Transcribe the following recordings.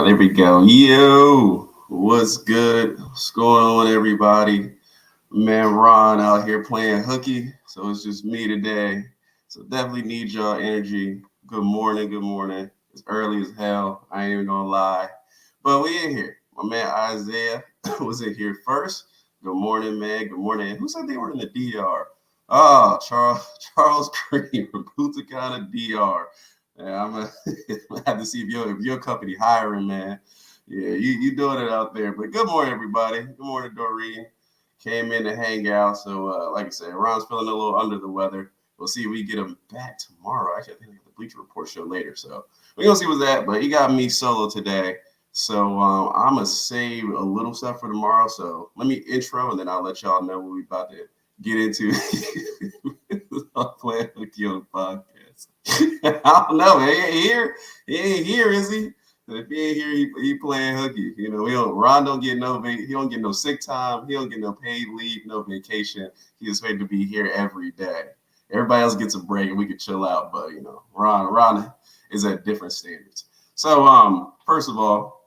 There we go. Yo, what's good? What's going on, everybody? Man, Ron out here playing hooky, so it's just me today. So definitely need y'all energy. Good morning, good morning. It's early as hell. I ain't even gonna lie, but we in here. My man Isaiah was in here first. Good morning, man. Good morning. Who said they were in the DR? Oh, Charles Green from Punta Cana, DR. Yeah, I'm gonna have to see if your company hiring, man. Yeah, you doing it out there. But good morning, everybody. Good morning, Doreen. Came in to hang out. So, like I said, Ron's feeling a little under the weather. We'll see if we get him back tomorrow. Actually, I think we have the Bleacher Report show later. So we're gonna see what's that. But he got me solo today. So I'm gonna save a little stuff for tomorrow. So let me intro, and then I'll let y'all know what we about to get into. I'm playing hooky on the podcast. I don't know, man. He ain't here, is he? If he ain't here, he playing hooky. You know, Ron don't get he don't get no sick time. He don't get no paid leave, no vacation. He is paid to be here every day. Everybody else gets a break and we can chill out, but you know, Ron is at different standards. So first of all,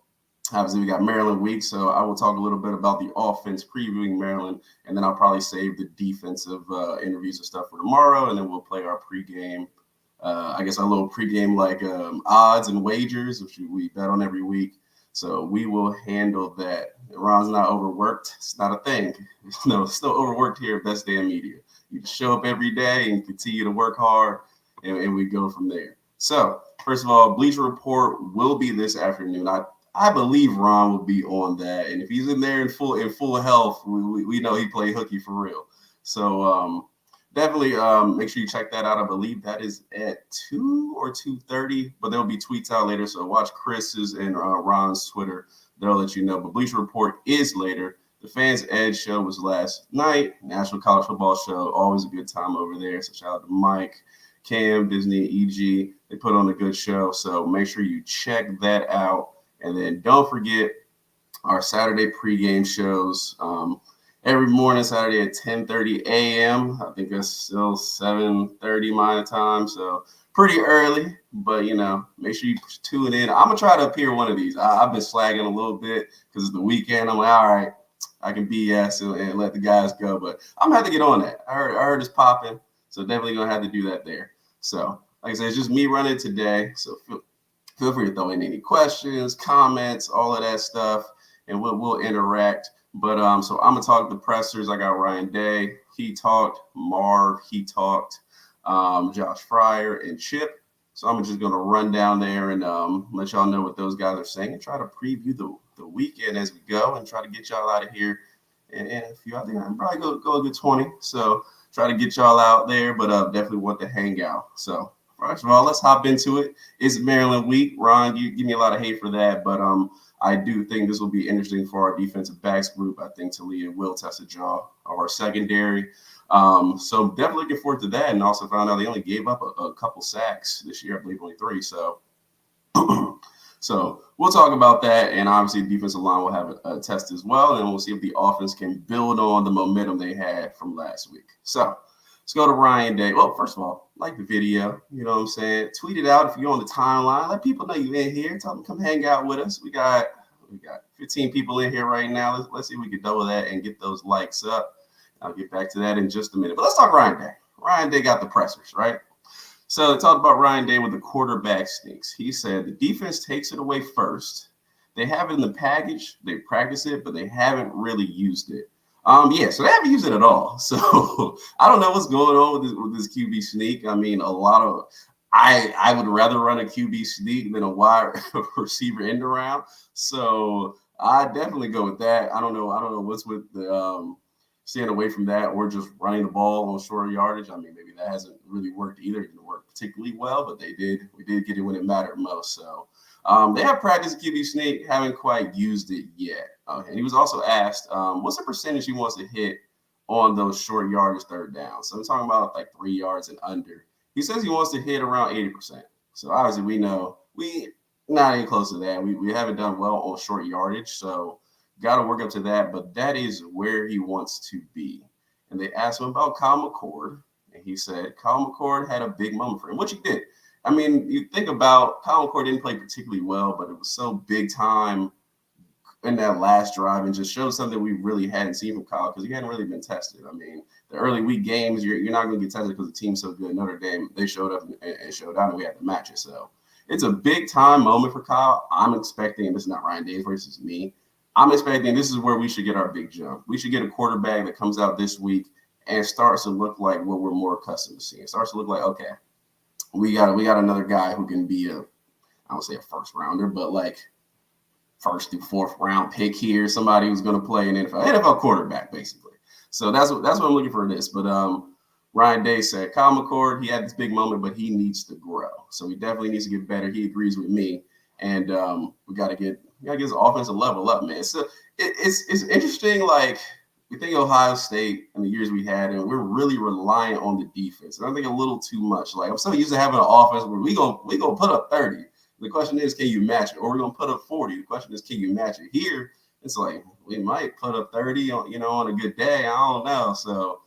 obviously we got Maryland week, so I will talk a little bit about the offense, previewing Maryland, and then I'll probably save the defensive interviews and stuff for tomorrow, and then we'll play our pregame. I guess our little pregame like odds and wagers, which we bet on every week. So we will handle that. Ron's not overworked. It's not a thing. No, it's still overworked here at Best Damn Media. You show up every day and continue to work hard, and we go from there. So first of all, Bleacher Report will be this afternoon. I believe Ron will be on that, and if he's in there in full health, we know he played hooky for real. So definitely make sure you check that out. I believe that is at 2 or 2:30, but there'll be tweets out later. So watch Chris's and Ron's Twitter. They'll let you know. But Bleacher Report is later. The Fans Edge show was last night. National College Football Show, always a good time over there. So shout out to Mike, Cam, Disney, EG. They put on a good show. So make sure you check that out. And then don't forget our Saturday pregame shows. Every morning, Saturday at 10:30 a.m. I think it's still 7:30 my time, so pretty early. But, you know, make sure you tune in. I'm going to try to appear one of these. I've been slagging a little bit because it's the weekend. I'm like, all right, I can BS and let the guys go. But I'm going to have to get on that. I heard it's popping, so definitely going to have to do that there. So, like I said, it's just me running today. So feel free to throw in any questions, comments, all of that stuff, and we'll interact. But so I'm gonna talk the pressers. I got Ryan Day. He talked. Marv. He talked. Josh Fryer and Chip. So I'm just gonna run down there and let y'all know what those guys are saying and try to preview the weekend as we go and try to get y'all out of here. And if you out there, I'm probably go a good 20. So try to get y'all out there, but definitely want to hang out. So first of all, let's hop into it. It's Maryland week. Ron, you give me a lot of hate for that, but I do think this will be interesting for our defensive backs group. I think Talia will test a jaw of our secondary. So definitely looking forward to that. And also found out they only gave up a couple sacks this year. I believe only 3. So we'll talk about that. And obviously the defensive line will have a test as well. And we'll see if the offense can build on the momentum they had from last week. So let's go to Ryan Day. Well, first of all, like the video, you know what I'm saying? Tweet it out if you're on the timeline. Let people know you're in here. Tell them come hang out with us. We got 15 people in here right now. Let's see if we can double that and get those likes up. I'll get back to that in just a minute. But let's talk Ryan Day. Ryan Day got the pressers, right? So they talked about Ryan Day with the quarterback sneaks. He said the defense takes it away first. They have it in the package. They practice it, but they haven't really used it. So they haven't used it at all. So I don't know what's going on with this QB sneak. I mean, I would rather run a QB sneak than a wide receiver end around. So I definitely go with that. I don't know. I don't know what's with the staying away from that or just running the ball on short yardage. I mean, maybe that hasn't really worked either. It didn't work particularly well, but they did. We did get it when it mattered most. So they have practiced QB sneak, haven't quite used it yet. And he was also asked, what's the percentage he wants to hit on those short yardage third downs? So I'm talking about like 3 yards and under. He says he wants to hit around 80%. So obviously we know we not even close to that. We haven't done well on short yardage, so got to work up to that. But that is where he wants to be. And they asked him about Kyle McCord, and he said Kyle McCord had a big moment for him, which he did. I mean, you think about Kyle McCord didn't play particularly well, but it was so big time in that last drive and just showed something we really hadn't seen from Kyle because he hadn't really been tested. I mean, the early week games, you're not going to get tested because the team's so good. Notre Dame, they showed up and showed out, and we had to match it. So it's a big time moment for Kyle. I'm expecting, and this is not Ryan Day versus me, I'm expecting this is where we should get our big jump. We should get a quarterback that comes out this week and starts to look like what we're more accustomed to seeing. It starts to look like, okay, we got another guy who can be I don't say a first rounder, but like first through fourth round pick here, somebody who's going to play an NFL quarterback, basically. So that's what I'm looking for in this. But Ryan Day said Kyle McCord, he had this big moment, but he needs to grow. So he definitely needs to get better. He agrees with me, and we got to get his offensive level up, man. So it's interesting. Like we think Ohio State and the years we had, and we're really reliant on the defense. And I think a little too much. Like I'm so used to having an offense where we gonna put up 30. The question is, can you match it? Or we're going to put up 40. The question is, can you match it? Here, it's like we might put up 30 on a good day. I don't know. So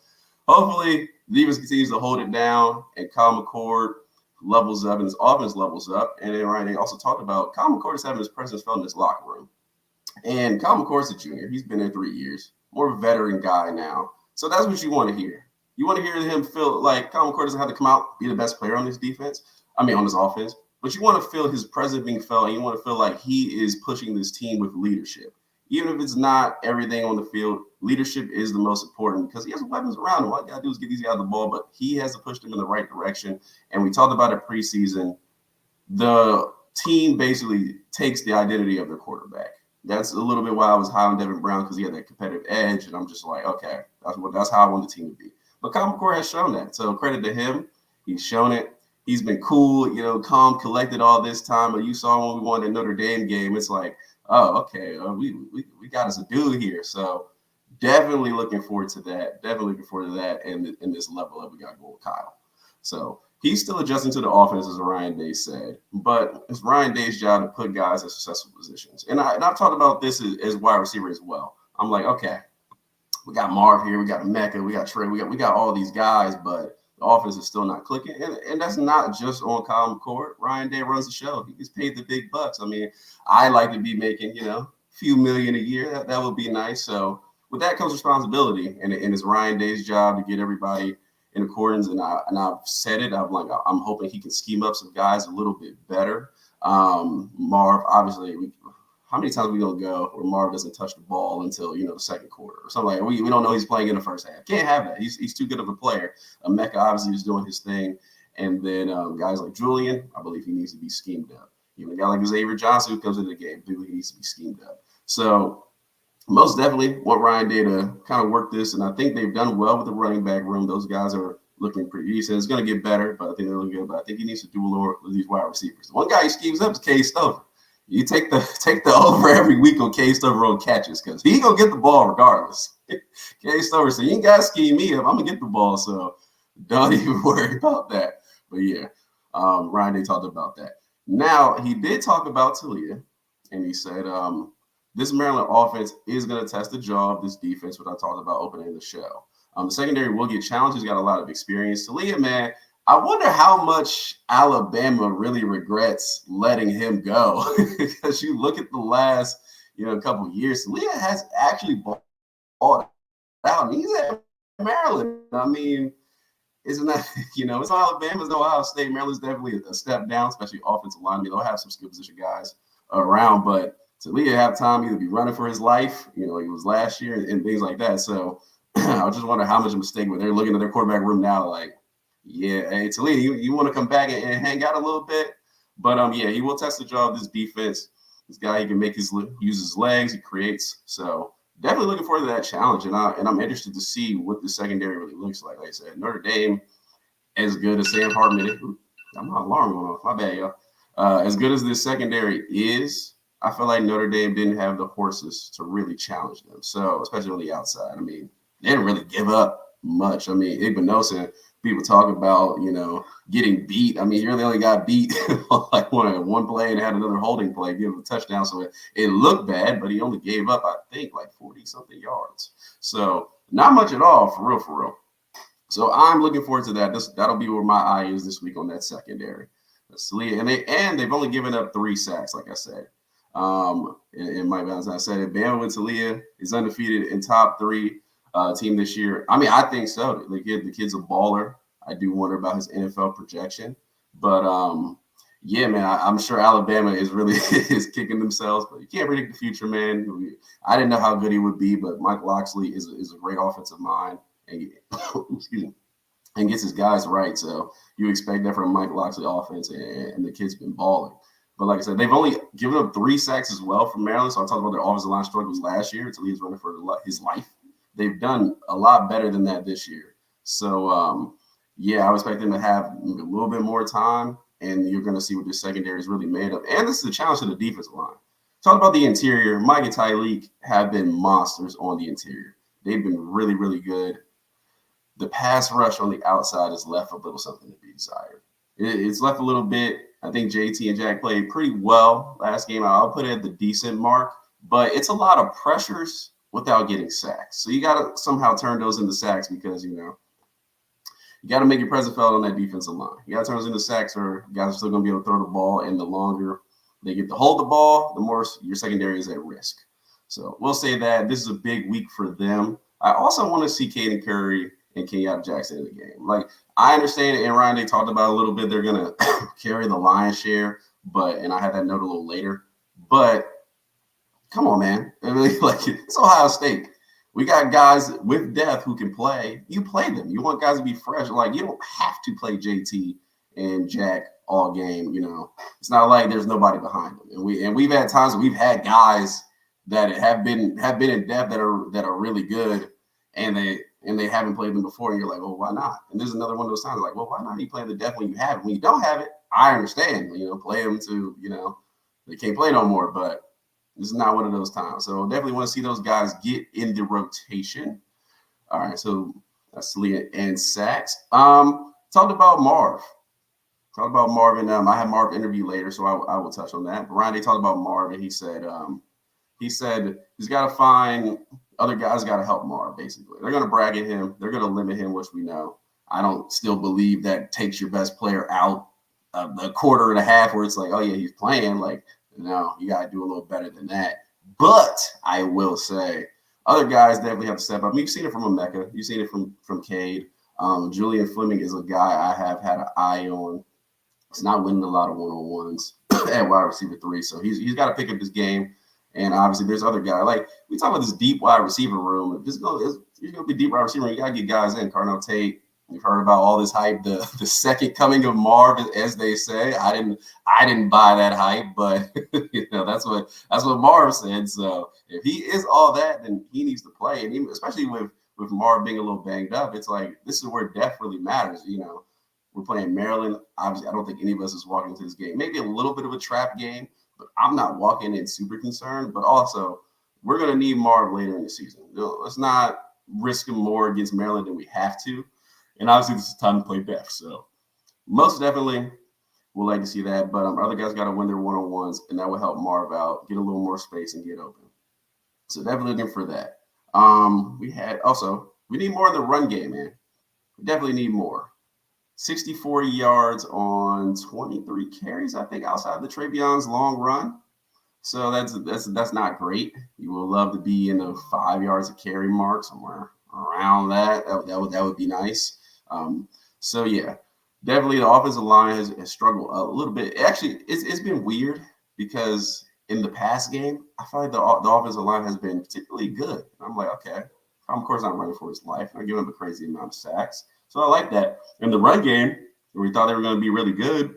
hopefully the defense continues to hold it down and Kyle McCord levels up and his offense levels up. And then Ryan, they also talked about Kyle McCord is having his presence felt in his locker room. And Kyle McCord's a junior. He's been there 3 years. More of a veteran guy now. So that's what you want to hear. You want to hear him feel like Kyle McCord doesn't have to come out, be the best player on this defense. I mean, on this offense. But you want to feel his presence being felt, and you want to feel like he is pushing this team with leadership. Even if it's not everything on the field, leadership is the most important because he has weapons around him. All you got to do is get these guys the ball, but he has to push them in the right direction. And we talked about it preseason. The team basically takes the identity of their quarterback. That's a little bit why I was high on Devin Brown because he had that competitive edge, and I'm just like, okay, that's how I want the team to be. But Kyle McCord has shown that. So credit to him. He's shown it. He's been cool, calm, collected all this time. But you saw when we won the Notre Dame game, it's like, oh, okay, we got us a dude here. So definitely looking forward to that. And this level that we got going with Kyle. So he's still adjusting to the offense, as Ryan Day said. But it's Ryan Day's job to put guys in successful positions. And I've talked about this as wide receiver as well. I'm like, okay, we got Marv here, we got Mecca, we got Trey, we got all these guys, but the offense is still not clicking. And that's not just on Kyle McCord. Ryan Day runs the show. He gets paid the big bucks. I mean, I like to be making, a few million a year. That would be nice. So with that comes responsibility. And it's Ryan Day's job to get everybody in accordance. And I've said it. I'm hoping he can scheme up some guys a little bit better. Marv, obviously, how many times are we going to go where Marv doesn't touch the ball until, the second quarter or something like that? We don't know he's playing in the first half. Can't have that. He's too good of a player. Mecca obviously is doing his thing. And then guys like Julian, I believe he needs to be schemed up. Even a guy like Xavier Johnson who comes into the game, I believe he needs to be schemed up. So most definitely want Ryan Day to kind of work this. And I think they've done well with the running back room. Those guys are looking pretty decent. It's going to get better, but I think they're looking good. But I think he needs to do a little with these wide receivers. The one guy he schemes up is Cade Stover. You take the over every week on Cade Stover on catches because he gonna get the ball regardless. Cade Stover said, "You ain't gotta scheme me up. I'm gonna get the ball, so don't even worry about that." But yeah, Ryan Day talked about that. Now he did talk about Talia, and he said this Maryland offense is gonna test the jaw of this defense, what I talked about opening the show. The secondary will get challenged. He's got a lot of experience. Talia, man. I wonder how much Alabama really regrets letting him go because you look at the last, couple of years, Leah has actually bought out. He's at Maryland. I mean, isn't that, it's Alabama, it's Ohio State. Maryland's definitely a step down, especially offensive line. I mean, they'll have some skill position guys around, but to Leah have time either be running for his life, like it was last year and things like that. So I just wonder how much of a mistake when they're looking at their quarterback room now, like, yeah, hey, Talia, you want to come back and hang out a little bit? But, yeah, he will test the jaw of this defense. This guy, he can use his legs, he creates. So definitely looking forward to that challenge, and I'm interested to see what the secondary really looks like. Like I said, Notre Dame, as good as Sam Hartman. I'm my alarm going off. My bad, y'all. As good as this secondary is, I feel like Notre Dame didn't have the horses to really challenge them. So, especially on the outside, I mean, they didn't really give up much. I mean, Igbenogson, people talk about, getting beat. I mean, he really only got beat like one play and had another holding play, give him a touchdown. So it looked bad, but he only gave up, I think, like 40-something yards. So not much at all, for real, for real. So I'm looking forward to that. That'll be where my eye is this week on that secondary. And they've only given up 3 sacks, like I said. In Mike Valentine said it. Bama with Talia is undefeated in top 3 team this year. I mean, I think so. The kid's a baller. I do wonder about his NFL projection, but yeah, man, I'm sure Alabama is really is kicking themselves, but you can't predict the future, man. I didn't know how good he would be, but Mike Locksley is a great offensive mind, and excuse me, and gets his guys right. So you expect that from Mike Locksley offense, and the kid's been balling. But like I said, they've only given up 3 sacks as well from Maryland. So I talked about their offensive line struggles last year until he was running for his life. They've done a lot better than that this year. So yeah, I would expect them to have a little bit more time, and you're going to see what this secondary is really made of. And this is a challenge to the defensive line. Talk about the interior. Mike and Tyleek have been monsters on the interior. They've been really, really good. The pass rush on the outside has left a little something to be desired. It's left a little bit. I think JT and Jack played pretty well last game. I'll put it at the decent mark, but it's a lot of pressures without getting sacks. So you got to somehow turn those into sacks because, you got to make your presence felt on that defensive line. You got to turn those into sacks, or guys are still going to be able to throw the ball, and the longer they get to hold the ball, the more your secondary is at risk. So we'll say that this is a big week for them. I also want to see Caden Curry and Kenyatta Jackson in the game. Like, I understand, and Ryan, they talked about a little bit, they're going to carry the lion's share, and I had that note a little later. But come on, man. I mean, it's Ohio State. We got guys with depth who can play. You play them. You want guys to be fresh. Like, you don't have to play JT and Jack all game. It's not like there's nobody behind them. And we've had times we've had guys that have been in depth that are really good, and they haven't played them before. And you're like, well, why not? And there's another one of those times like, well, why not you play the depth when you have it? When you don't have it, I understand. Play them to they can't play no more, but. This is not one of those times. So definitely want to see those guys get in the rotation. All right, so that's Leah and sacks. Talked about Marv. Talked about Marvin. I have Marv interview later, so I will touch on that. But Ryan, they talked about Marv, and he said he's got to find other guys, got to help Marv. Basically, they're going to brag at him. They're going to limit him, which we know. I don't still believe that takes your best player out a quarter and a half, where it's like, oh yeah, he's playing like. No, you got to do a little better than that. But I will say other guys definitely have to step up. I mean, you've seen it from Emeka. You've seen it from Cade. Julian Fleming is a guy I have had an eye on. He's not winning a lot of one-on-ones at wide receiver 3, so he's got to pick up his game. And obviously, there's other guys. Like, we talk about this deep wide receiver room. If you're going to be deep wide receiver, you got to get guys in. Carnell Tate. We've heard about all this hype, the second coming of Marv, as they say. I didn't buy that hype, but that's what Marv said. So if he is all that, then he needs to play, and especially with Marv being a little banged up, it's like this is where depth really matters. We're playing Maryland. Obviously, I don't think any of us is walking into this game. Maybe a little bit of a trap game, but I'm not walking in super concerned. But also, we're going to need Marv later in the season. Let's not risk him more against Maryland than we have to. And obviously, this is time to play depth. So most definitely, we'll like to see that. But other guys got to win their one-on-ones, and that will help Marv out, get a little more space, and get open. So definitely looking for that. We need more in the run game, man. We definitely need more. 64 yards on 23 carries, I think, outside the Trayvion's long run. So that's not great. You would love to be in the 5 yards of carry mark, somewhere around that. That would be nice. So yeah, definitely the offensive line has struggled a little bit. Actually, it's been weird because in the past game, I feel like the offensive line has been particularly good. I'm like, okay, I'm of course not running for his life. I'm giving him a crazy amount of sacks. So I like that. In the run game, where we thought they were going to be really good,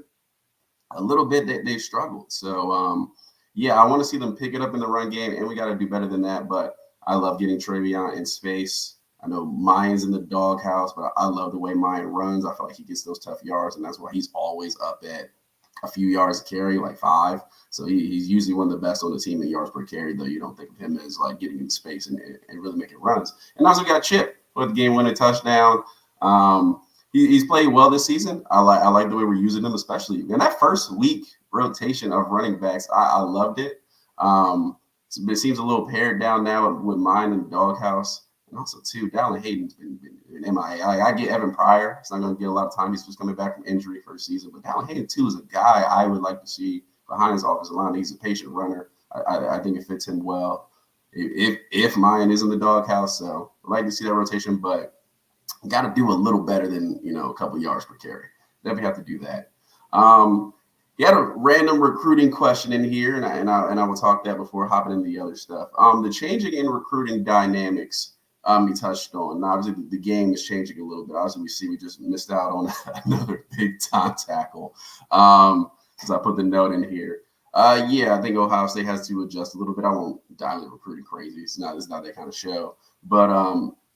a little bit they struggled. So yeah, I want to see them pick it up in the run game, and we got to do better than that. But I love getting Travion in space. I know Mayan's in the doghouse, but I love the way Mayan runs. I feel like he gets those tough yards, and that's why he's always up at a few yards to carry, like 5. So he's usually one of the best on the team in yards per carry, though you don't think of him as like getting in space and really making runs. And also got Chip with the game-winning touchdown. He's played well this season. I like the way we're using him, especially in that first week rotation of running backs. I loved it. It seems a little pared down now with mine in the doghouse. And also, too, Dallin Hayden's been MIA. I get Evan Pryor. He's not going to get a lot of time. He's just coming back from injury for a season. But Dallin Hayden, too, is a guy I would like to see behind his offensive line. He's a patient runner. I think it fits him well if Mayan is in the doghouse. So I'd like to see that rotation, but got to do a little better than, a couple yards per carry. Definitely have to do that. He had a random recruiting question in here, and I will talk that before hopping into the other stuff. The changing in recruiting dynamics he touched on. Now, obviously, the game is changing a little bit. Obviously, we just missed out on another big-time tackle. So I put the note in here. Yeah, I think Ohio State has to adjust a little bit. I won't dive into recruiting crazy. It's not that kind of show. But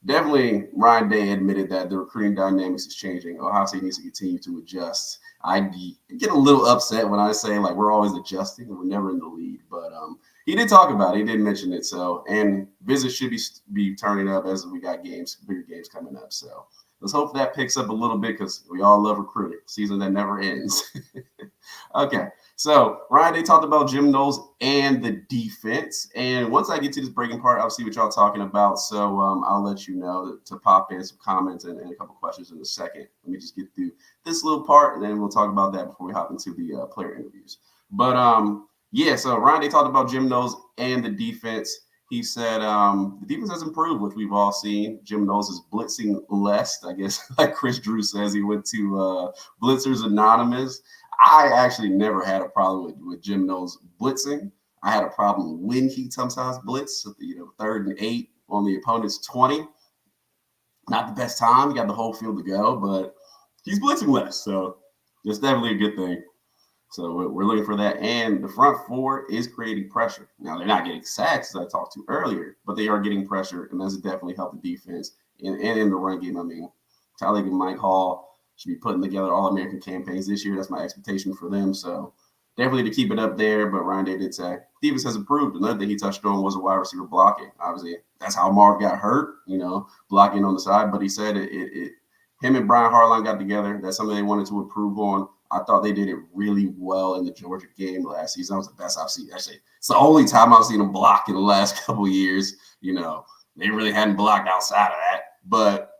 definitely, Ryan Day admitted that the recruiting dynamics is changing. Ohio State needs to continue to adjust. I get a little upset when I say, like, we're always adjusting and we're never in the lead. But he did talk about it. He did mention it. So, and visits should be turning up as we got bigger games coming up. So let's hope that picks up a little bit because we all love recruiting. Season that never ends. Okay. So, Ryan, they talked about Jim Knowles and the defense. And once I get to this breaking part, I'll see what y'all talking about. So I'll let you know to pop in some comments and a couple questions in a second. Let me just get through this little part, and then we'll talk about that before we hop into the player interviews. But, yeah, so Ryan, they talked about Jim Knowles and the defense. He said the defense has improved, which we've all seen. Jim Knowles is blitzing less, I guess, like Chris Drew says. He went to Blitzers Anonymous. I actually never had a problem with Jim Knowles blitzing. I had a problem when he sometimes blitzed, 3rd and 8 on the opponent's 20. Not the best time. He got the whole field to go, but he's blitzing less. So it's definitely a good thing. So we're looking for that. And the front 4 is creating pressure. Now, they're not getting sacks, as I talked to earlier, but they are getting pressure, and that's definitely helped the defense. And in the run game, I mean, Tyler and Mike Hall should be putting together All-American campaigns this year. That's my expectation for them. So definitely to keep it up there. But Ryan Day did say defense has improved. Another thing he touched on was a wide receiver blocking. Obviously, that's how Marv got hurt, blocking on the side. But he said him and Brian Harline got together. That's something they wanted to improve on. I thought they did it really well in the Georgia game last season. That was the best I've seen. Actually, it's the only time I've seen them block in the last couple of years. They really hadn't blocked outside of that. But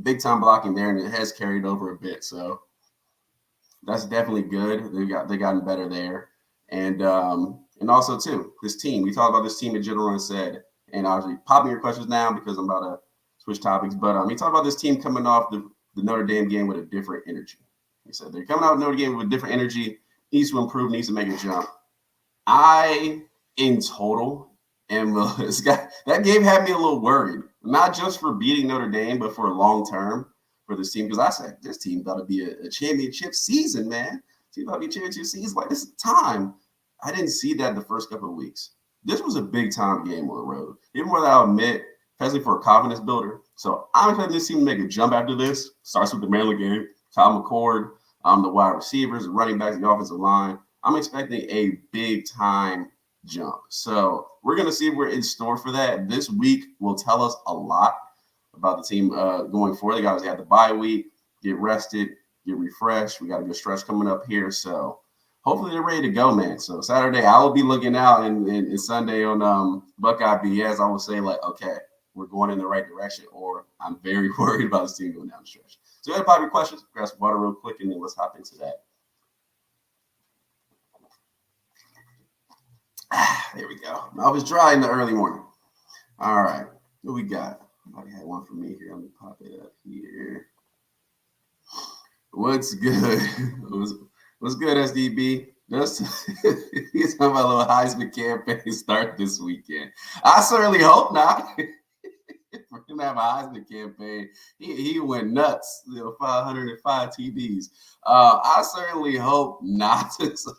big time blocking there, and it has carried over a bit. So that's definitely good. They gotten better there. And also, too, this team. We talked about this team in general and said, and obviously popping your questions now because I'm about to switch topics. But we talked about this team coming off the Notre Dame game with a different energy. He said they're coming out of Notre Dame with different energy, needs to improve, needs to make a jump. I, in total, am that game had me a little worried, not just for beating Notre Dame, but for long term for this team. Because I said this team got to be a championship season, man. Team got to be a championship season. Like, this is time. I didn't see that the first couple of weeks. This was a big time game on the road, even more than I'll admit, especially for a confidence builder. So I'm expecting this team to make a jump after this. Starts with the Maryland game. Kyle McCord, the wide receivers, the running backs, the offensive line. I'm expecting a big-time jump. So we're going to see if we're in store for that. This week will tell us a lot about the team going forward. They guys have the bye week, get rested, get refreshed. We got a good stretch coming up here. So hopefully they're ready to go, man. So Saturday, I will be looking out, and Sunday on Buckeye BS, I will say, like, okay, we're going in the right direction, or I'm very worried about this team going down the stretch. So go ahead and pop your questions, grab some water real quick, and then let's hop into that. There we go. I was dry in the early morning. All right. What we got? Somebody had one for me here. Let me pop it up here. What's good? What's good, SDB? He's talking about a little Heisman campaign start this weekend. I certainly hope not. For him have a Heisman campaign. He went nuts. 505 TDs. I certainly hope not. So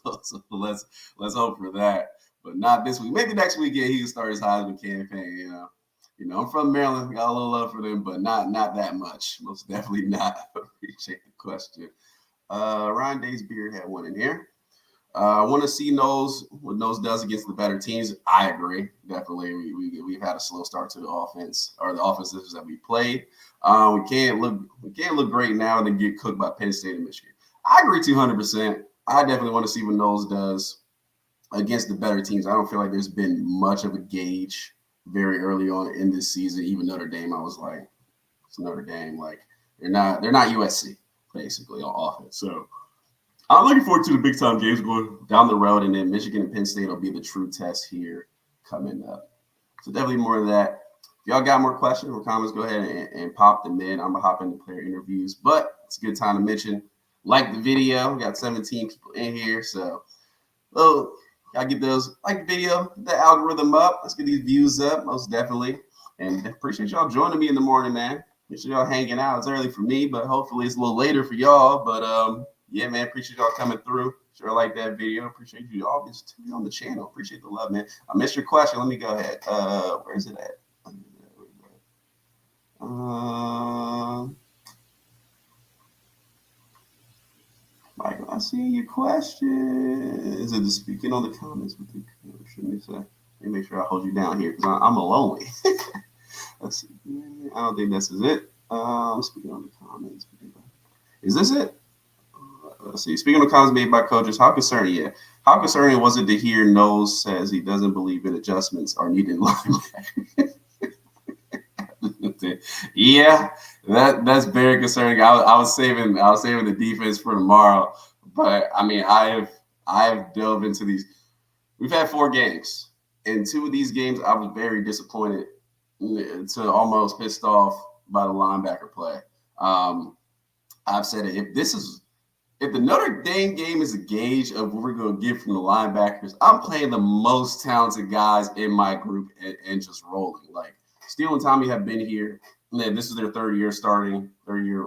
let's hope for that. But not this week. Maybe next weekend he can start his Heisman campaign. I'm from Maryland. Got a little love for them, but not that much. Most definitely not. Appreciate the question. Ryan Daysbeard had one in here. I want to see what Nose does against the better teams. I agree. Definitely. We've had a slow start to the offense or the offenses that we played. We can't look great now and then get cooked by Penn State and Michigan. I agree 200%. I definitely want to see what Nose does against the better teams. I don't feel like there's been much of a gauge very early on in this season. Even Notre Dame, I was like, it's Notre Dame. Like they're not USC basically on offense. So I'm looking forward to the big time games going down the road, and then Michigan and Penn State will be the true test here coming up. So definitely more of that. If y'all got more questions or comments, go ahead and pop them in. I'm gonna hop into player interviews, but it's a good time to mention like the video. We got 17 people in here, so gotta get those like the video, get the algorithm up. Let's get these views up, most definitely. And appreciate y'all joining me in the morning, man. Appreciate y'all hanging out. It's early for me, but hopefully it's a little later for y'all. But yeah, man, appreciate y'all coming through. Sure like that video. Appreciate you all just tuning on the channel. Appreciate the love, man. I missed your question. Let me go ahead. Where is it at? Michael, I see your question. Is it the speaking on the comments with the shouldn't say? Let me make sure I hold you down here because I'm a lonely. Let's see. I don't think this is it. Speaking on the comments. Is this it? Let's see. Speaking of comments made by coaches, how concerning was it to hear Knowles says he doesn't believe in adjustments are needed in linebacker? Yeah, that's very concerning. I was saving the defense for tomorrow, but I mean I have delved into these. We've had 4 games. In 2 of these games, I was very disappointed to almost pissed off by the linebacker play. I've said it. If the Notre Dame game is a gauge of what we're going to get from the linebackers, I'm playing the most talented guys in my group and just rolling. Like Steele and Tommy have been here. This is their third year starting. Third year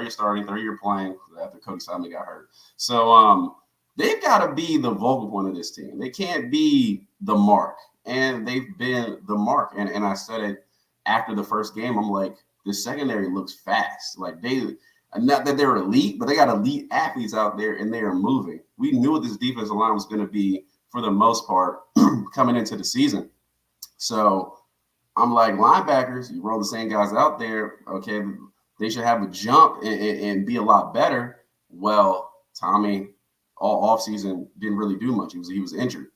starting, 3rd year playing after Cody Simon got hurt. So they've got to be the vocal point of this team. They can't be the mark, and they've been the mark. And I said it after the first game. I'm like, the secondary looks fast. Like not that they're elite, but they got elite athletes out there, and they are moving. We knew what this defensive line was going to be for the most part coming into the season. So I'm like, linebackers, you roll the same guys out there, okay, they should have a jump and be a lot better. Well, Tommy, all offseason, didn't really do much. He was injured.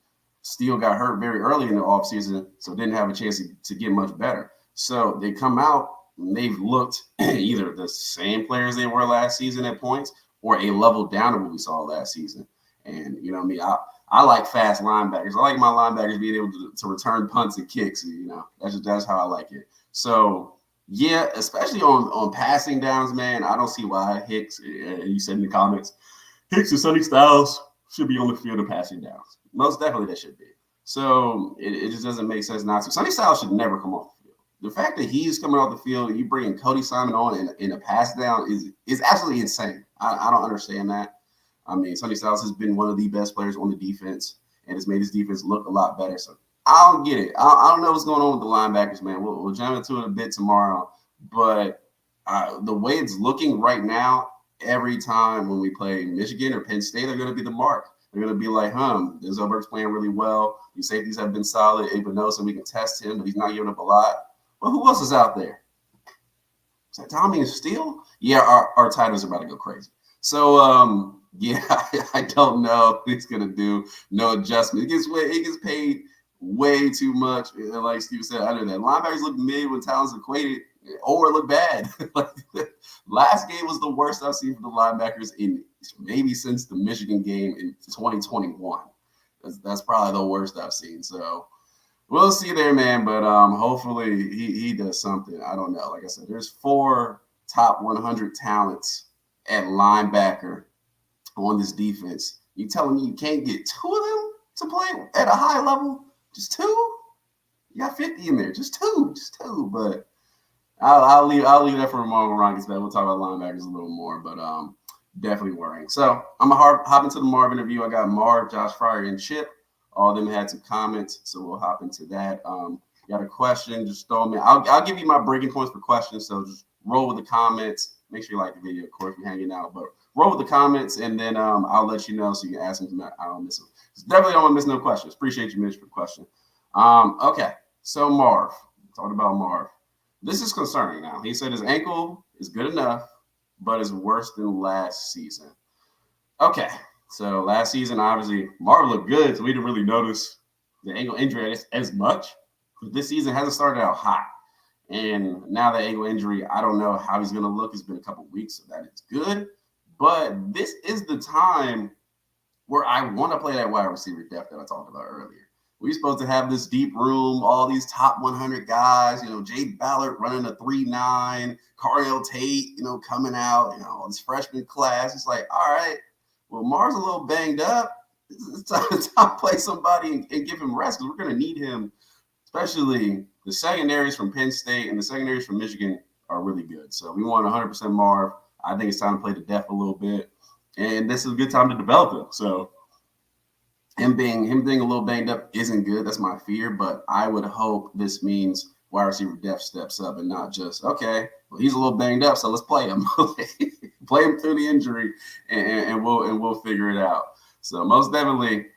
Steele got hurt very early in the offseason, so didn't have a chance to get much better. So they come out, and they've looked either the same players they were last season at points or a level down of what we saw last season. And, you know me, I like fast linebackers. I like my linebackers being able to return punts and kicks. That's how I like it. So, yeah, especially on passing downs, man, I don't see why Hicks, you said in the comments, Hicks and Sonny Styles should be on the field of passing downs. Most definitely they should be. So it just doesn't make sense not to. Sonny Styles should never come off the field. The fact that he's coming off the field, you bringing Cody Simon on in a pass down is absolutely insane. I don't understand that. I mean, Sonny Styles has been one of the best players on the defense and has made his defense look a lot better. So I don't get it. I don't know what's going on with the linebackers, man. We'll jump into it a bit tomorrow. But the way it's looking right now, every time when we play Michigan or Penn State, they're going to be the mark. They're going to be like, this Oberg's playing really well. These safeties have been solid. Espinosa, we can test him, but he's not giving up a lot. Well, who else is out there? Is that Tommy and Steele? Yeah, our titles are about to go crazy. So, yeah, I don't know what he's going to do. No adjustment. He gets paid way too much. And like Steve said, under that. Linebackers look mid when talents equated or look bad. Last game was the worst I've seen for the linebackers in maybe since the Michigan game in 2021. That's probably the worst I've seen. So we'll see there, man. But hopefully he does something. I don't know. Like I said, there's 4 top 100 talents at linebacker on this defense. You telling me you can't get 2 of them to play at a high level? Just 2? You got 50 in there, just two. But I'll leave that for Marvin Rockets. We'll talk about linebackers a little more, but definitely worrying. So I'm gonna hop into the Marv interview. I got Marv, Josh Fryer, and Chip. All of them had some comments, so we'll hop into that. Got a question? Just throw them in. I'll give you my breaking points for questions. So just roll with the comments. Make sure you like the video, of course, if you're hanging out. But roll with the comments, and then I'll let you know so you can ask them. I don't miss them. Definitely don't want to miss no questions. Appreciate you, Mitch, for the question. Okay, so Marv, talking about Marv. This is concerning now. He said his ankle is good enough, but is worse than last season. Okay, so last season, obviously, Marv looked good, so we didn't really notice the ankle injury as much. But this season hasn't started out hot. And now the ankle injury, I don't know how he's going to look. It's been a couple weeks, so that is good. But this is the time where I want to play that wide receiver depth that I talked about earlier. We're supposed to have this deep room, all these top 100 guys, Jay Ballard running a 3.9, Carnell Tate, coming out, this freshman class. It's like, all right, well, Mar's a little banged up. It's time to play somebody and give him rest because we're going to need him, especially the secondaries from Penn State and the secondaries from Michigan are really good. So we want 100% Marv. I think it's time to play the depth a little bit. And this is a good time to develop him. So him being a little banged up isn't good. That's my fear. But I would hope this means wide receiver depth steps up and not just, okay, well, he's a little banged up, so let's play him. Play him through the injury, and we'll figure it out. So most definitely,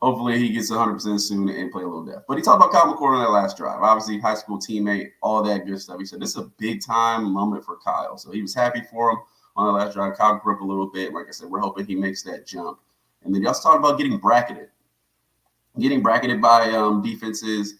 hopefully he gets 100% soon and play a little depth. But he talked about Kyle McCord on that last drive. Obviously, high school teammate, all that good stuff. He said this is a big-time moment for Kyle. So he was happy for him on the last drive. Kyle grew up a little bit. Like I said, we're hoping he makes that jump. And then he also talked about getting bracketed by defenses.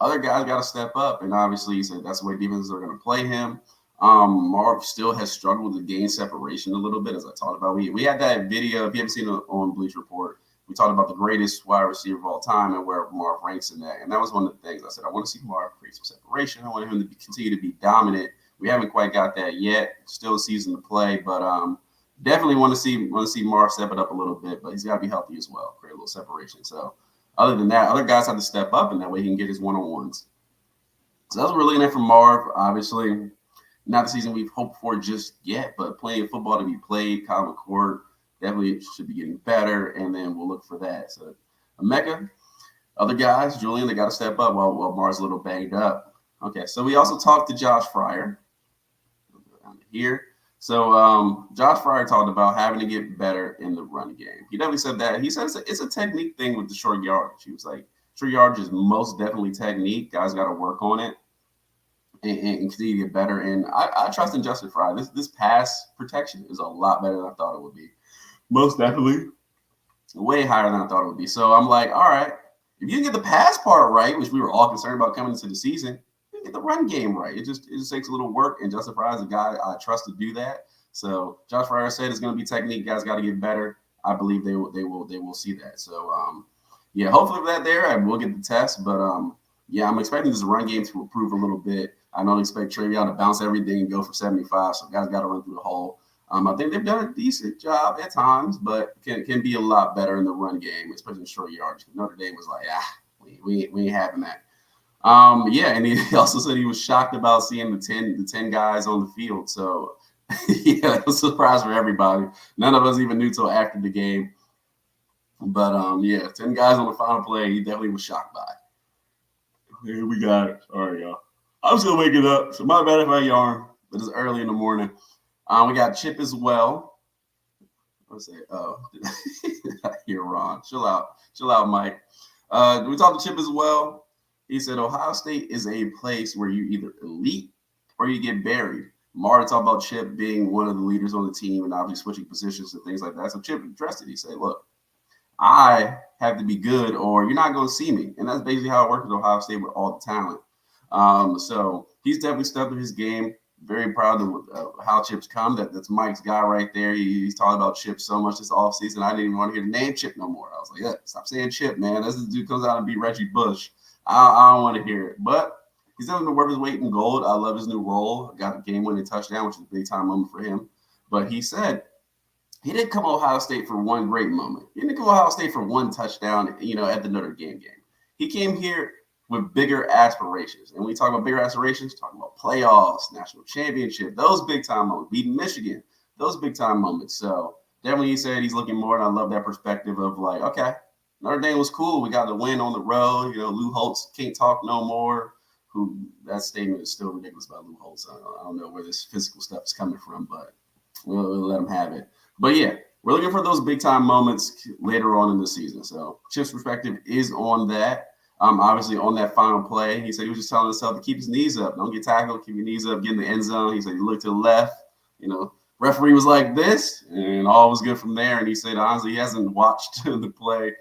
Other guys got to step up. And obviously, he said that's the way defenses are going to play him. Marv still has struggled to gain separation a little bit, as I talked about. We had that video, if you haven't seen it on Bleach Report, we talked about the greatest wide receiver of all time and where Marv ranks in that. And that was one of the things I said, I want to see Marv create some separation. I want him to continue to be dominant. We haven't quite got that yet. Still a season to play, but definitely want to see Marv step it up a little bit, but he's got to be healthy as well, create a little separation. So other than that, other guys have to step up, and that way he can get his one-on-ones. So that's what we're looking at from Marv. Obviously, not the season we've hoped for just yet, but plenty of football to be played. Kyle McCord definitely should be getting better, and then we'll look for that. So Emeka, other guys, Julian, they got to step up while Marv's a little banged up. Okay, so we also talked to Josh Fryer here. So Josh Fryer talked about having to get better in the run game. He definitely said that. He said it's a technique thing with the short yardage. He was like, short yardage is most definitely technique. Guys got to work on it and continue to get better. And I trust in Justin Fryer. This pass protection is a lot better than I thought it would be. Most definitely way higher than I thought it would be. So I'm like, all right, if you get the pass part right, which we were all concerned about coming into the season, you get the run game right. It just takes a little work, and Justin Fryer is a guy I trust to do that. So Josh Fryer said it's going to be technique. Guys got to get better. I believe they will see that. So yeah, hopefully with that there, I will get the test. But yeah, I'm expecting this run game to improve a little bit. I don't expect Travion to bounce everything and go for 75. So guys got to run through the hole. I think they've done a decent job at times, but can be a lot better in the run game, especially in short yardage. Notre Dame was like, we ain't having that. Yeah, and he also said he was shocked about seeing the 10 guys on the field. So yeah, it was a surprise for everybody. None of us even knew till after the game. But yeah, 10 guys on the final play, he definitely was shocked by. Here we got it. Sorry, y'all. I'm still waking up, so my bad if I yarn, but it's early in the morning. We got Chip as well. Let's say, oh, I hear Ron. Chill out, Mike. We talked to Chip as well. He said Ohio State is a place where you either elite or you get buried. Martin talked about Chip being one of the leaders on the team and obviously switching positions and things like that. So Chip addressed it. He said, look, I have to be good or you're not going to see me. And that's basically how it works with Ohio State with all the talent. So he's definitely stepped up his game. Very proud of how Chip's come. That's Mike's guy right there. He's talking about Chip so much this offseason. I didn't even want to hear the name Chip no more. I was like, yeah, stop saying Chip, man. This dude comes out and beat Reggie Bush. I don't want to hear it. But he's definitely worth his weight in gold. I love his new role. Got a game-winning touchdown, which is a big-time moment for him. But he said he didn't come to Ohio State for one great moment. He didn't come to Ohio State for one touchdown, at the Notre Dame game. He came here with bigger aspirations. And when we talk about bigger aspirations, talking about playoffs, national championship, those big time moments, beating Michigan, those big time moments. So definitely he said he's looking more, and I love that perspective of like, okay, Notre Dame was cool. We got the win on the road. Lou Holtz can't talk no more. Who that statement is still ridiculous about Lou Holtz. I don't know where this physical stuff is coming from, but we'll let him have it. But yeah, we're looking for those big time moments later on in the season. So Chip's perspective is on that. Obviously on that final play, he said he was just telling himself to keep his knees up. Don't get tackled, keep your knees up, get in the end zone. He said he looked to the left, referee was like this, and all was good from there. And he said, honestly, he hasn't watched the play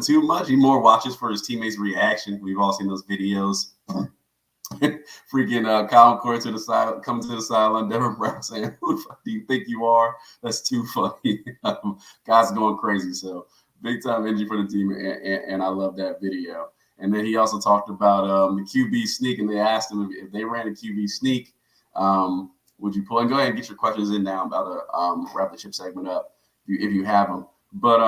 too much. He more watches for his teammates' reaction. We've all seen those videos. Freaking Colin Court to the side, coming to the sideline, Devin Brown saying, "Who the fuck do you think you are?" That's too funny. Guys going crazy. So big time energy for the team, and I love that video. And then he also talked about the QB sneak, and they asked him if they ran a QB sneak, would you pull? And go ahead and get your questions in now. I'm about to wrap the chip segment up if you have them. But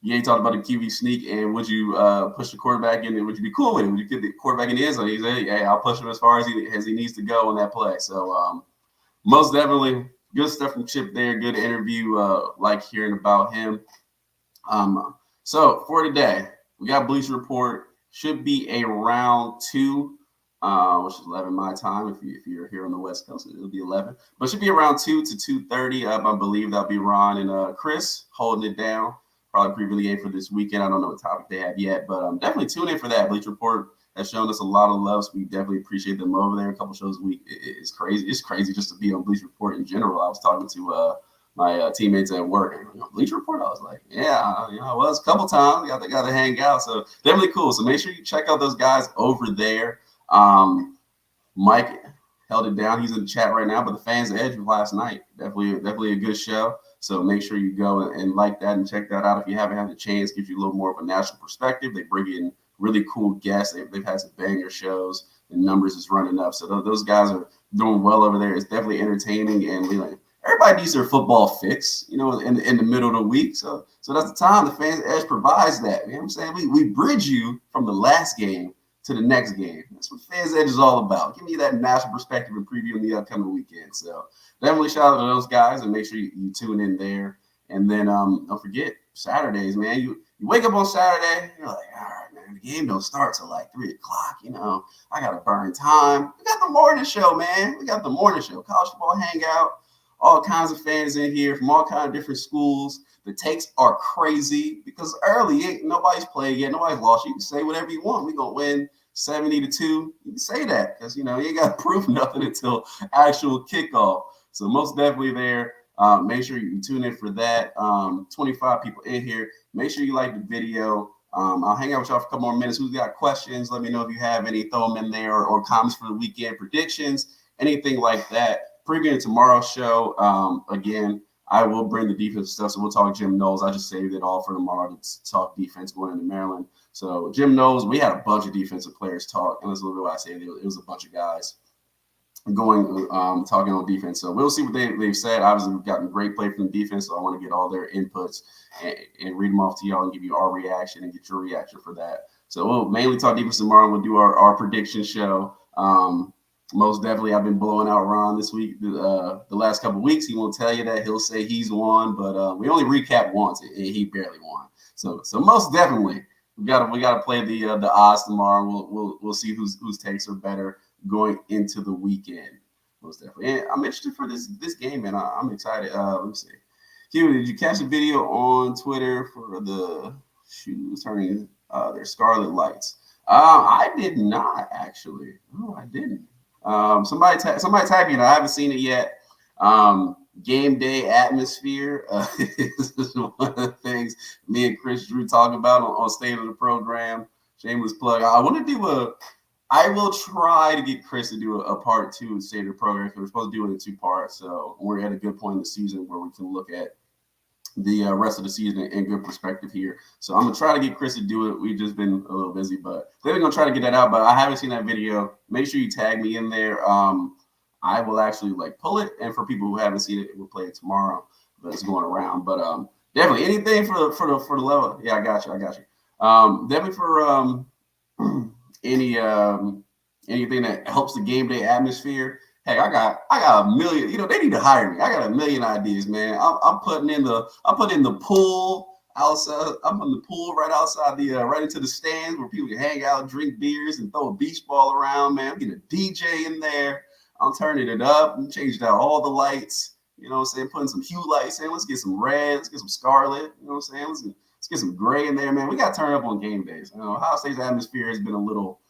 yeah, he talked about the QB sneak, and would you push the quarterback in? And would you be cool with it? Would you get the quarterback in the end zone? He said, "Hey, I'll push him as far as he needs to go on that play." So most definitely good stuff from Chip there. Good interview. Like hearing about him. So for today, we got Bleacher Report. Should be around 2, which is 11 my time. If you're here on the West Coast, it'll be 11. But should be around 2 to 2:30. I believe that'll be Ron and Chris holding it down. Probably preview the game for this weekend. I don't know what topic they have yet, but definitely tune in for that. Bleacher Report has shown us a lot of love, so we definitely appreciate them over there. A couple shows a week. It's crazy. It's crazy just to be on Bleacher Report in general. I was talking to my teammates at work, and Bleacher Report. I was like, yeah, I was a couple times. Got to hang out, so definitely cool. So make sure you check out those guys over there. Mike held it down. He's in the chat right now, but the Fans Edge was last night. Definitely a good show. So make sure you go and like that and check that out if you haven't had the chance. Gives you a little more of a national perspective. They bring in really cool guests. They've had some banger shows, and numbers is running up. So those guys are doing well over there. It's definitely entertaining, and everybody needs their football fix, in the middle of the week. So that's the time the Fans Edge provides that. You know what I'm saying? We bridge you from the last game to the next game. That's what Fans Edge is all about. Give me that national perspective and previewing the upcoming weekend. So definitely shout out to those guys, and make sure you tune in there. And then don't forget Saturdays, man. You wake up on Saturday, you're like, all right, man, the game don't start till like 3 o'clock. I gotta burn time. We got the morning show, man. We got the morning show, college football hangout. All kinds of fans in here from all kinds of different schools. The takes are crazy because early, nobody's played yet. Nobody's lost. You can say whatever you want. We're going to win 70-2. You can say that because, you ain't got to prove nothing until actual kickoff. So most definitely there. Make sure you tune in for that. 25 people in here. Make sure you like the video. I'll hang out with y'all for a couple more minutes. Who's got questions? Let me know if you have any. Throw them in there or comments for the weekend predictions, anything like that. Previewing tomorrow's show, again, I will bring the defense stuff, so we'll talk Jim Knowles. I just saved it all for tomorrow to talk defense going into Maryland. So Jim Knowles, we had a bunch of defensive players talk, and that's a little bit why I say it was a bunch of guys going talking on defense. So we'll see what they've said. Obviously, we've gotten great play from the defense, so I want to get all their inputs and read them off to y'all and give you our reaction and get your reaction for that. So we'll mainly talk defense tomorrow. We'll do our prediction show. Most definitely, I've been blowing out Ron this week. The last couple of weeks, he won't tell you that. He'll say he's won, but we only recap once, and he barely won. So most definitely, we gotta play the odds tomorrow. We'll see whose takes are better going into the weekend. Most definitely, and I'm interested for this game, man. I'm excited. Let me see. Hugh, did you catch the video on Twitter for the shoes turning their scarlet lights? I did not actually. No, I didn't. Somebody tag me. I haven't seen it yet. Game day atmosphere is one of the things me and Chris Drew talk about on State of the Program. Shameless plug. I will try to get Chris to do a part 2 of State of the Program because we're supposed to do it in 2 parts. So we're at a good point in the season where we can look at the rest of the season in good perspective here. So I'm going to try to get Chris to do it. We've just been a little busy, but they're going to try to get that out. But I haven't seen that video. Make sure you tag me in there. I will actually pull it. And for people who haven't seen it, we'll play it tomorrow. But it's going around. But definitely anything for the level. Yeah, I got you. Definitely for anything that helps the game day atmosphere. Hey, I got a million. You know, they need to hire me. I got a million ideas, man. I'm putting in the pool outside. I'm putting the pool right outside right into the stands where people can hang out, drink beers, and throw a beach ball around. Man, get a DJ in there. I'm turning it up and changed out all the lights. You know what I'm saying? Putting some hue lights in. Let's get some red. Let's get some scarlet. You know what I'm saying? Let's get some gray in there, man. We got to turn up on game days. You know, Ohio State's atmosphere has been a little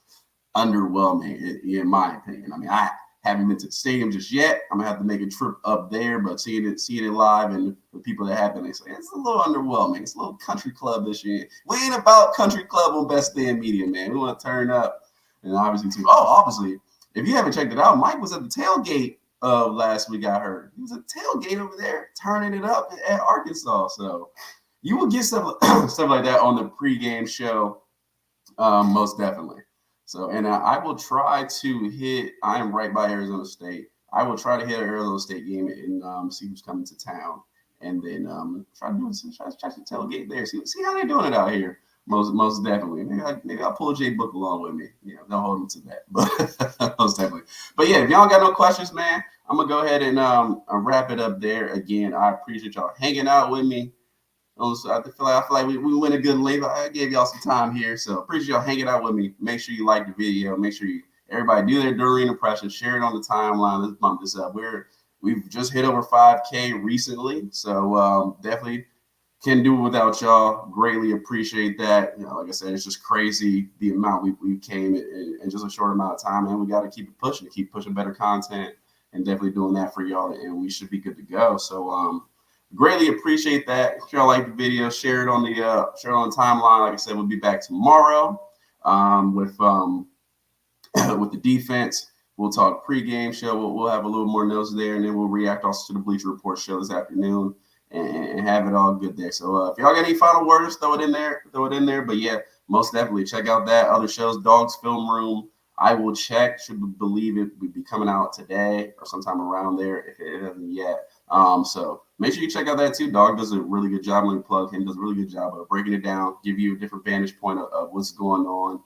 underwhelming, in my opinion. I mean, I haven't been to the stadium just yet. I'm gonna have to make a trip up there, but seeing it live and the people that have been, they say it's a little underwhelming. It's a little country club this year. We ain't about country club on Best Damn Media, man. We want to turn up, and obviously, if you haven't checked it out, Mike was at the tailgate last week. I heard he was at the tailgate over there turning it up at Arkansas. So you will get stuff like that on the pregame show, most definitely. So, and I will try to hit. I am right by Arizona State. I will try to hit an Arizona State game and see who's coming to town, and then try to tailgate there. See how they're doing it out here. Most definitely. Maybe I'll pull Jay Book along with me. You know, don't hold him to that, but most definitely. But yeah, if y'all got no questions, man, I'm gonna go ahead and wrap it up there. Again, I appreciate y'all hanging out with me. So I feel like we went a good length. I gave y'all some time here, so appreciate y'all hanging out with me. Make sure you like the video. Make sure everybody do their during impression. Share it on the timeline. Let's bump this up. We've just hit over 5K recently, so definitely can do it without y'all. Greatly appreciate that. You know, like I said, it's just crazy the amount we came in just a short amount of time, and we got to keep pushing better content, and definitely doing that for y'all, and we should be good to go. So greatly appreciate that. If y'all like the video, share it on the timeline. Like I said, we'll be back tomorrow with the defense. We'll talk pregame show. We'll have a little more notes there, and then we'll react also to the Bleacher Report show this afternoon and have it all good there. So if y'all got any final words, throw it in there. But yeah, most definitely check out that other shows, Dogs Film Room. I will check. Should believe it would be coming out today or sometime around there if it hasn't yet. So make sure you check out that too. Dog does a really good job. Let me plug him. Does a really good job of breaking it down, give you a different vantage point of what's going on.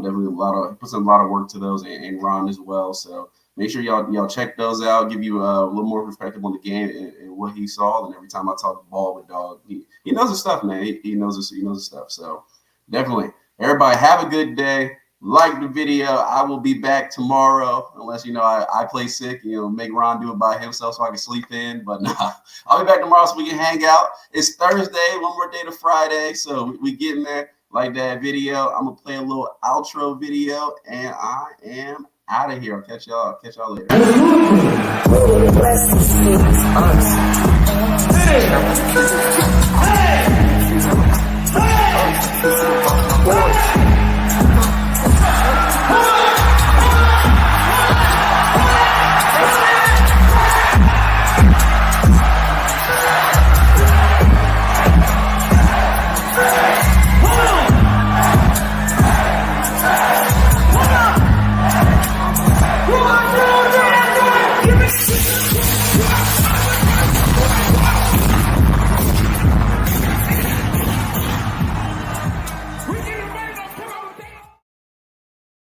Definitely he puts in a lot of work to those, and Ron as well. So make sure y'all check those out. Give you a little more perspective on the game and what he saw. And every time I talk ball with Dog, he knows his stuff, man. He knows his stuff. So definitely, everybody have a good day. Like the video. I will be back tomorrow, unless I play sick. Make Ron do it by himself so I can sleep in. But nah, I'll be back tomorrow so we can hang out. It's Thursday, one more day to Friday, so we getting there. Like that video. I'm gonna play a little outro video, and I am out of here. I'll catch y'all later.